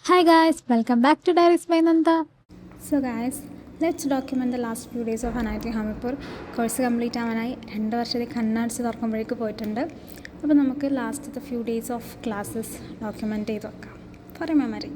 Hi guys, welcome back to Diaries by Nanda. So guys, let's document the last few days of NIT Hamipur. Course complete ആവാനായി 2 വർഷത്തെ കണ്ണടച്ച് തുറക്കുമ്പോഴേക്ക് പോയിട്ടുണ്ട്. അപ്പോൾ നമുക്ക് ലാസ്റ്റത്തെ few days of classes document ചെയ്ത് വെക്കാം ഫോർ എ മെമ്മറി.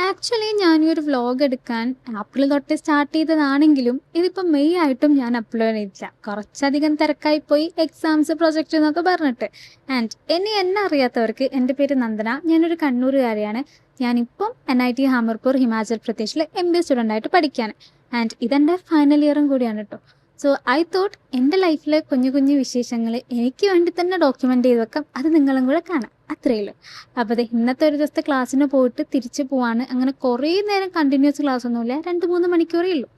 ആക്ച്വലി ഞാൻ ഈ ഒരു വ്ലോഗ് എടുക്കാൻ ഏപ്രിൽ തൊട്ട് സ്റ്റാർട്ട് ചെയ്തതാണെങ്കിലും ഇതിപ്പോൾ മെയ് ആയിട്ടും ഞാൻ അപ്ലോഡ് ചെയ്തില്ല. കുറച്ചധികം തിരക്കായിപ്പോയി, എക്സാംസ് പ്രൊജക്റ്റ് എന്നൊക്കെ പറഞ്ഞിട്ട്. ആൻഡ് എന്നെ അറിയാത്തവർക്ക് എൻ്റെ പേര് നന്ദന, ഞാനൊരു കണ്ണൂരുകാരിയാണ്. ഞാനിപ്പം NIT ഹാമിർപൂർ ഹിമാചൽ പ്രദേശിൽ MBA സ്റ്റുഡൻ്റ് ആയിട്ട് പഠിക്കുകയാണ്. ആൻഡ് ഇതെൻ്റെ ഫൈനൽ ഇയറും കൂടിയാണ് കേട്ടോ. സോ ഐ തോട്ട് എൻ്റെ ലൈഫിലെ കുഞ്ഞു കുഞ്ഞു വിശേഷങ്ങൾ എനിക്ക് വേണ്ടി തന്നെ ഡോക്യുമെൻ്റ് ചെയ്ത് വെക്കാം, അത് നിങ്ങളും കൂടെ കാണാം, അത്രയേ ഉള്ളൂ. അപ്പോൾ ഇന്നത്തെ ഒരു ദിവസത്തെ ക്ലാസ്സിന് പോയിട്ട് തിരിച്ച് പോവാണ്. അങ്ങനെ കുറേ നേരം കണ്ടിന്യൂസ് ക്ലാസ് ഒന്നുമില്ല, 2-3 മണിക്കൂറേ ഉള്ളൂ.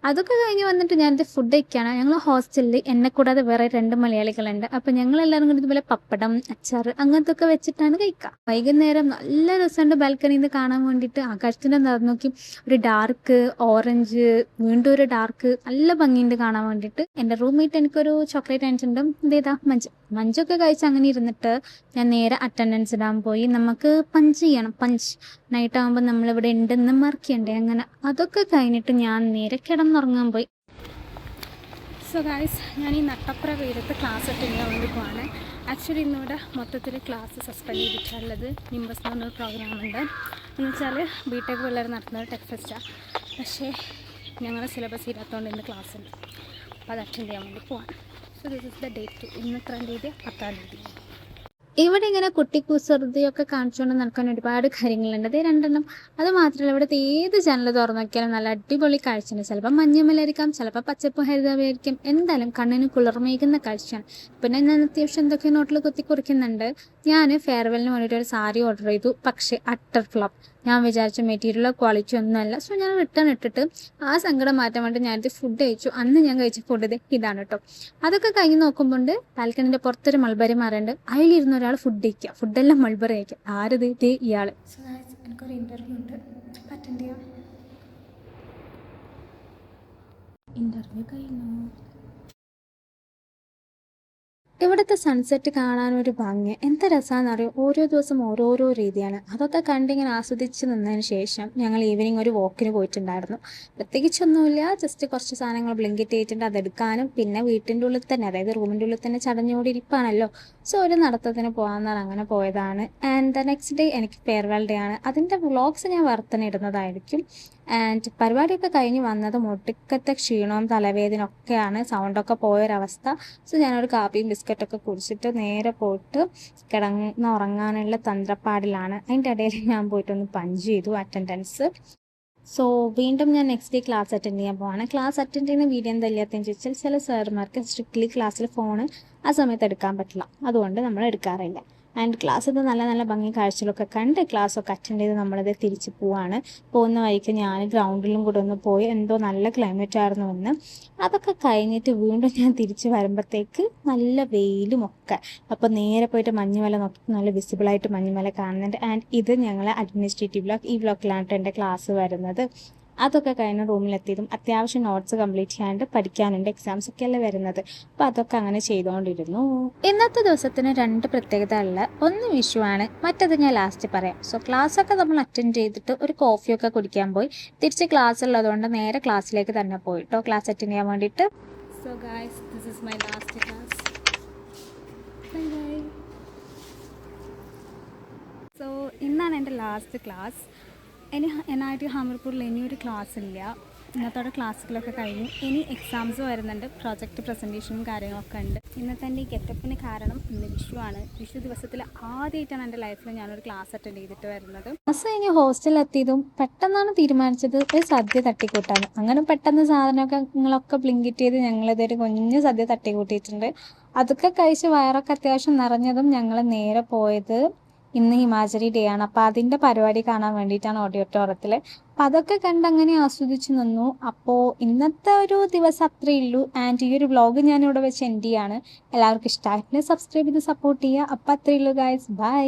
അതൊക്കെ കഴിഞ്ഞ് വന്നിട്ട് ഞാനിത് ഫുഡ് കഴിക്കുകയാണ്. ഞങ്ങൾ ഹോസ്റ്റലിൽ എന്നെ കൂടാതെ വേറെ 2 മലയാളികളുണ്ട്. അപ്പോൾ ഞങ്ങളെല്ലാവരും കൂടി ഇതുപോലെ പപ്പടം, അച്ചാർ അങ്ങനത്തെ ഒക്കെ വെച്ചിട്ടാണ് കഴിക്കുക. വൈകുന്നേരം നല്ല രസമുണ്ട് ബാൽക്കണിയിൽ നിന്ന് കാണാൻ വേണ്ടിയിട്ട്. ആകാശത്തിൻ്റെ നിറം നോക്കി, ഒരു ഡാർക്ക് ഓറഞ്ച്, വീണ്ടും ഒരു ഡാർക്ക്, നല്ല ഭംഗിയുണ്ട് കാണാൻ വേണ്ടിയിട്ട്. എൻ്റെ റൂംമേറ്റ് എനിക്കൊരു ചോക്ലേറ്റ് അയച്ചിട്ടുണ്ട്, ഇതേതാ മഞ്ചൊക്കെ കഴിച്ച് അങ്ങനെ ഇരുന്നിട്ട് ഞാൻ നേരെ അറ്റൻഡൻസ് ഇടാൻ പോയി. നമുക്ക് പഞ്ച് ചെയ്യണം, പഞ്ച് നൈറ്റ് ആകുമ്പോൾ നമ്മളിവിടെ ഉണ്ടെന്ന് മാർക്ക് ചെയ്യണ്ടേ, അങ്ങനെ അതൊക്കെ കഴിഞ്ഞിട്ട് ഞാൻ നേരെ കിടന്നുറങ്ങാൻ പോയി. സോ ഗൈസ്, ഞാൻ ഈ നട്ടപ്പുറ വെയിലത്ത് ക്ലാസ് അറ്റൻഡ് ചെയ്യാൻ വേണ്ടി പോവാണ്. ആക്ച്വലി ഇന്നിവിടെ മൊത്തത്തിൽ ക്ലാസ് സസ്പെൻഡ് ചെയ്തിട്ടുള്ളത് നിംബസ് എന്ന് പറഞ്ഞൊരു പ്രോഗ്രാമുണ്ട്. എന്ന് വെച്ചാൽ BTech പിള്ളേർ നടത്തുന്ന ടെക് ഫെസ്റ്റാണ്. പക്ഷേ ഞങ്ങളുടെ സിലബസ് ഇല്ലാത്തതുകൊണ്ട് ഇന്ന് ക്ലാസ് ഉണ്ട്. അപ്പോൾ അത് അറ്റൻഡ് ചെയ്യാൻ വേണ്ടി പോവാണ്. So this is the date. ഇന്ന് എത്രാം തീയതി? 10-ാം തീയതി. ഇവിടെ ഇങ്ങനെ കുട്ടിക്കുസൃതിയൊക്കെ കാണിച്ചുകൊണ്ട് നടക്കാൻ ഒരുപാട് കാര്യങ്ങളുണ്ട്. ഇത് 2 അത് മാത്രമല്ല, ഇവിടുത്തെ ഏത് ജനൽ തുറന്നു നോക്കിയാലും നല്ല അടിപൊളി കാഴ്ചയാണ്. ചിലപ്പോൾ മഞ്ഞമലായിരിക്കാം, ചിലപ്പോൾ പച്ചപ്പ് ഹരിതമായിരിക്കും, എന്തായാലും കണ്ണിന് കുളിർമേകുന്ന കാഴ്ചയാണ്. പിന്നെ ഞാൻ അത്യാവശ്യം എന്തൊക്കെ നോട്ടിൽ കുത്തി കുറിക്കുന്നുണ്ട്. ഞാൻ ഫെയർവെല്ലിന് വേണ്ടിയിട്ട് ഒരു സാരി ഓർഡർ ചെയ്തു, പക്ഷേ അട്ടർ ഫ്ലോപ്പ്. ഞാൻ വിചാരിച്ച മെറ്റീരിയലോ ക്വാളിറ്റി ഒന്നുമല്ല. സോ ഞാൻ റിട്ടേൺ ഇട്ടിട്ട് ആ സങ്കടം മാറ്റാൻ വേണ്ടി ഞാനിത് ഫുഡ് കഴിച്ചു. അന്ന് ഞാൻ കഴിച്ച ഫുഡ് ഇതാണ് കേട്ടോ. അതൊക്കെ കഴിഞ്ഞ് നോക്കുമ്പോൾ ബാൽക്കണിൻ്റെ പുറത്തൊരു മൾബറി മാറുണ്ട്. അതിലിരുന്ന ഒരാൾ ഫുഡ് കഴിക്കുക, ഫുഡെല്ലാം മൾബറി കഴിക്കുക. ആരത്? ഇതേ ഇയാൾ. സോ ഗൈസ്, എനിക്കൊരു ഇൻ്റർവ്യൂ ഉണ്ട്, അറ്റൻഡ് ചെയ്യാം. ഇൻ്റർവ്യൂ കഴിഞ്ഞു. ഇവിടുത്തെ സൺസെറ്റ് കാണാനൊരു ഭംഗി, എന്താ രസമാണെന്നറിയോ. ഓരോ ദിവസം ഓരോരോ രീതിയാണ്. അതൊക്കെ കണ്ടിങ്ങനെ ആസ്വദിച്ച് നിന്നതിന് ശേഷം ഞങ്ങൾ ഈവനിങ് ഒരു വാക്കിന് പോയിട്ടുണ്ടായിരുന്നു. പ്രത്യേകിച്ചൊന്നുമില്ല, ജസ്റ്റ് കുറച്ച് സാധനങ്ങൾ ബ്ലിങ്കിറ്റ് ചെയ്തിട്ടുണ്ട്, അതെടുക്കാനും പിന്നെ വീട്ടിൻ്റെ ഉള്ളിൽ തന്നെ, അതായത് റൂമിൻ്റെ ഉള്ളിൽ തന്നെ ചടഞ്ഞോടി ഇരിപ്പാണല്ലോ. സോ ഒരു നടത്തത്തിന് പോകാമെന്നാണ് അങ്ങനെ പോയതാണ്. ആൻഡ് ദ നെക്സ്റ്റ് ഡേ എനിക്ക് ഫെയർവെൽ ഡേ ആണ്. അതിൻ്റെ വ്ളോഗ്സ് ഞാൻ വർത്തന ഇടുന്നതായിരിക്കും. ആൻഡ് പരിപാടിയൊക്കെ കഴിഞ്ഞ് വന്നത് ഒടുക്കത്തെ ക്ഷീണവും തലവേദനയൊക്കെയാണ്, സൗണ്ടൊക്കെ പോയൊരവസ്ഥ. സോ ഞാനൊരു കാപ്പിയും ബിസ്ക്കറ്റൊക്കെ കുടിച്ചിട്ട് നേരെ പോയിട്ട് ഉറങ്ങാനുള്ള തന്ത്രപ്പാടിലാണ്. അതിൻ്റെ ഇടയിൽ ഞാൻ പോയിട്ടൊന്ന് പഞ്ച് ചെയ്തു അറ്റൻഡൻസ്. സോ വീണ്ടും ഞാൻ നെക്സ്റ്റ് ഡേ ക്ലാസ് അറ്റൻഡ് ചെയ്യാൻ പോവാണ്. ക്ലാസ് അറ്റൻഡ് ചെയ്യുന്ന വീഡിയോ എന്താ ഇല്ലാത്തതെന്ന് ചോദിച്ചാൽ, ചില സാറുമാർക്ക് സ്ട്രിക്ട്ലി ക്ലാസ്സിൽ ഫോണ് ആ സമയത്ത് എടുക്കാൻ പറ്റില്ല, അതുകൊണ്ട് നമ്മൾ എടുക്കാറില്ല. ആൻഡ് ക്ലാസ്സിൽ നല്ല നല്ല ഭംഗി കാഴ്ചകളൊക്കെ കണ്ട് ക്ലാസ്സൊക്കെ അറ്റൻഡ് ചെയ്ത് നമ്മളത് തിരിച്ച് പോവാണ്. പോകുന്ന വഴിക്ക് ഞാൻ ഗ്രൗണ്ടിലും കൂടെ ഒന്ന് പോയി, എന്തോ നല്ല ക്ലൈമറ്റ് ആയിരുന്നു എന്ന്. അതൊക്കെ കഴിഞ്ഞിട്ട് വീണ്ടും ഞാൻ തിരിച്ച് വരുമ്പോഴത്തേക്ക് നല്ല വെയിലും ഒക്കെ. അപ്പോൾ നേരെ പോയിട്ട് മഞ്ഞുമല നോക്കി, നല്ല വിസിബിളായിട്ട് മഞ്ഞുമല കാണുന്നുണ്ട്. ആൻഡ് ഇത് ഞങ്ങളെ അഡ്മിനിസ്ട്രേറ്റീവ് ബ്ലോക്ക്, ഈ ബ്ലോക്കിലാണ് എൻ്റെ ക്ലാസ് വരുന്നത്. അതൊക്കെ കഴിഞ്ഞ് റൂമിലെത്തിയതും അത്യാവശ്യം നോട്ട്സ് കംപ്ലീറ്റ് ചെയ്യാണ്ട് പഠിക്കാനുണ്ട്, എക്സാംസ് ഒക്കെ അല്ലേ വരുന്നത്. അപ്പോൾ അതൊക്കെ അങ്ങനെ ചെയ്തുകൊണ്ടിരുന്നു. ഇന്നത്തെ ദിവസത്തിന് 2 പ്രത്യേകത ഉള്ള, ഒന്ന് വിഷു ആണ്, മറ്റത് ഞാൻ ലാസ്റ്റ് പറയാം. സോ ക്ലാസ്സൊക്കെ നമ്മൾ അറ്റൻഡ് ചെയ്തിട്ട് ഒരു കോഫിയൊക്കെ കുടിക്കാൻ പോയി. തിരിച്ച് ക്ലാസ് ഉള്ളതുകൊണ്ട് നേരെ ക്ലാസ്സിലേക്ക് തന്നെ പോയിട്ടോ, ക്ലാസ് അറ്റൻഡ് ചെയ്യാൻ വേണ്ടിയിട്ട്. So guys, this is my last class. Bye bye. So ഇന്നാണ് എൻ്റെ ലാസ്റ്റ് ക്ലാസ്. ഇനി NIT ഹാമിർപൂരിൽ ഇനിയൊരു ക്ലാസ് ഇല്ല. ഇന്നത്തോടെ ക്ലാസ്സുകളൊക്കെ കഴിഞ്ഞു. ഇനി എക്സാംസ് വരുന്നുണ്ട്, പ്രൊജക്റ്റ് പ്രസൻറ്റേഷനും കാര്യങ്ങളൊക്കെ ഉണ്ട്. ഇന്നത്തെ എൻ്റെ ഈ ഗെറ്റപ്പിന് കാരണം ഇന്ന് വിഷുവാണ്. വിഷു ദിവസത്തിൽ ആദ്യമായിട്ടാണ് എൻ്റെ ലൈഫിൽ ഞാനൊരു ക്ലാസ് അറ്റൻഡ് ചെയ്തിട്ട് വരുന്നത്. ക്ലാസ് കഴിഞ്ഞ് ഹോസ്റ്റലിൽ എത്തിയതും പെട്ടെന്നാണ് തീരുമാനിച്ചത് ഒരു സദ്യ തട്ടിക്കൂട്ടാണ്. അങ്ങനെ പെട്ടെന്ന് സാധനങ്ങളൊക്കെ ബ്ലിങ്കിറ്റ് ചെയ്ത് ഞങ്ങളിതൊരു കുഞ്ഞ് സദ്യ തട്ടിക്കൂട്ടിയിട്ടുണ്ട്. അതൊക്കെ കഴിച്ച് വയറൊക്കെ അത്യാവശ്യം നിറഞ്ഞതും ഞങ്ങൾ നേരെ പോയത്, ഇന്ന് ഹിമാചലി ഡേ ആണ്, അപ്പോൾ അതിൻ്റെ പരിപാടി കാണാൻ വേണ്ടിയിട്ടാണ് ഓഡിറ്റോറിയത്തിൽ. അപ്പോൾ അതൊക്കെ കണ്ട് അങ്ങനെ ആസ്വദിച്ച് നിന്നു. അപ്പോൾ ഇന്നത്തെ ഒരു ദിവസം അത്രയേ ഉള്ളൂ. ആൻഡ് ഈ ഒരു വ്ളോഗ് ഞാനിവിടെ വെച്ച് എൻഡ് ചെയ്യാണ്. എല്ലാവർക്കും ഇഷ്ടമായിട്ട് സബ്സ്ക്രൈബ് ചെയ്ത് സപ്പോർട്ട് ചെയ്യുക. അപ്പോൾ അത്രയേ ഉള്ളൂ ഗൈസ്, ബൈ.